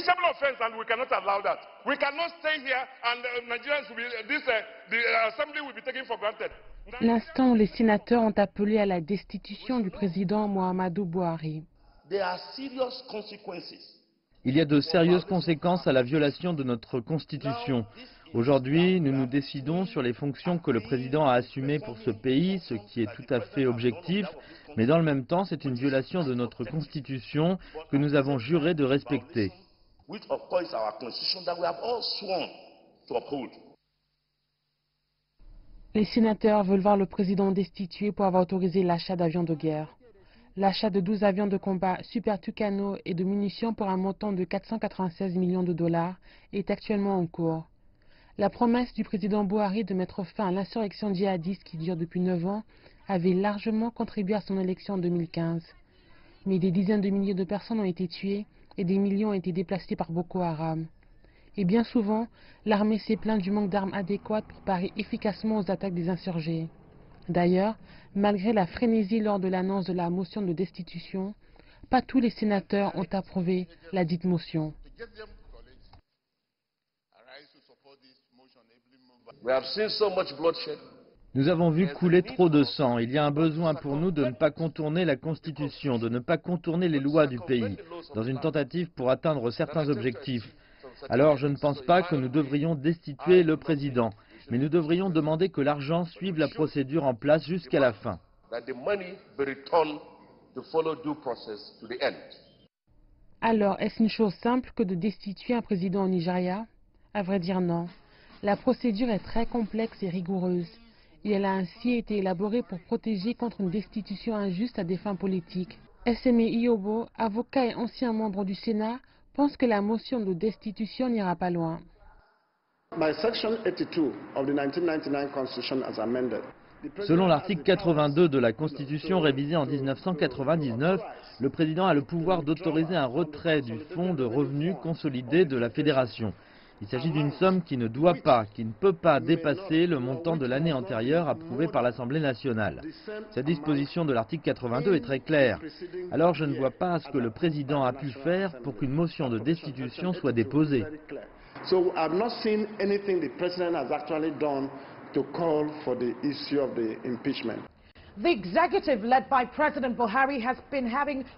punishable offense, and we cannot allow that. We cannot stay here and Nigerians will be, the assembly will be taken for granted. L'instant où les sénateurs ont appelé à la destitution du président Muhammadu Buhari. There are serious consequences. Il y a de sérieuses conséquences à la violation de notre Constitution. Aujourd'hui, nous nous décidons sur les fonctions que le président a assumées pour ce pays, ce qui est tout à fait objectif, mais dans le même temps, c'est une violation de notre Constitution que nous avons juré de respecter. Les sénateurs veulent voir le président destitué pour avoir autorisé l'achat d'avions de guerre. L'achat de 12 avions de combat Super Tucano et de munitions pour un montant de 496 millions de dollars est actuellement en cours. La promesse du président Buhari de mettre fin à l'insurrection djihadiste qui dure depuis 9 ans avait largement contribué à son élection en 2015. Mais des dizaines de milliers de personnes ont été tuées et des millions ont été déplacés par Boko Haram. Et bien souvent, l'armée s'est plainte du manque d'armes adéquates pour parer efficacement aux attaques des insurgés. D'ailleurs, malgré la frénésie lors de l'annonce de la motion de destitution, pas tous les sénateurs ont approuvé la dite motion. Nous avons vu couler trop de sang. Il y a un besoin pour nous de ne pas contourner la Constitution, de ne pas contourner les lois du pays, dans une tentative pour atteindre certains objectifs. Alors je ne pense pas que nous devrions destituer le président, mais nous devrions demander que l'argent suive la procédure en place jusqu'à la fin. Alors, est-ce une chose simple que de destituer un président au Nigeria? À vrai dire, non. La procédure est très complexe et rigoureuse, et elle a ainsi été élaborée pour protéger contre une destitution injuste à des fins politiques. SME Iyobo, avocat et ancien membre du Sénat, pense que la motion de destitution n'ira pas loin. Selon l'article 82 de la Constitution révisée en 1999, le président a le pouvoir d'autoriser un retrait du fonds de revenus consolidé de la Fédération. Il s'agit d'une somme qui ne doit pas, qui ne peut pas dépasser le montant de l'année antérieure approuvé par l'Assemblée nationale. Cette disposition de l'article 82 est très claire. Alors je ne vois pas ce que le président a pu faire pour qu'une motion de destitution soit déposée.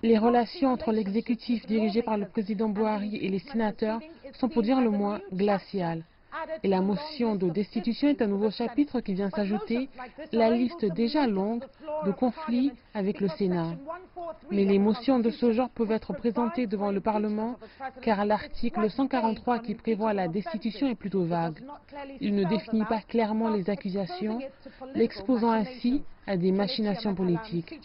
Les relations entre l'exécutif dirigé par le président Buhari et les sénateurs sont pour dire le moins glaciales. Et la motion de destitution est un nouveau chapitre qui vient s'ajouter la liste déjà longue de conflits avec le Sénat. Mais les motions de ce genre peuvent être présentées devant le Parlement car l'article 143 qui prévoit la destitution est plutôt vague. Il ne définit pas clairement les accusations, l'exposant ainsi à des machinations politiques.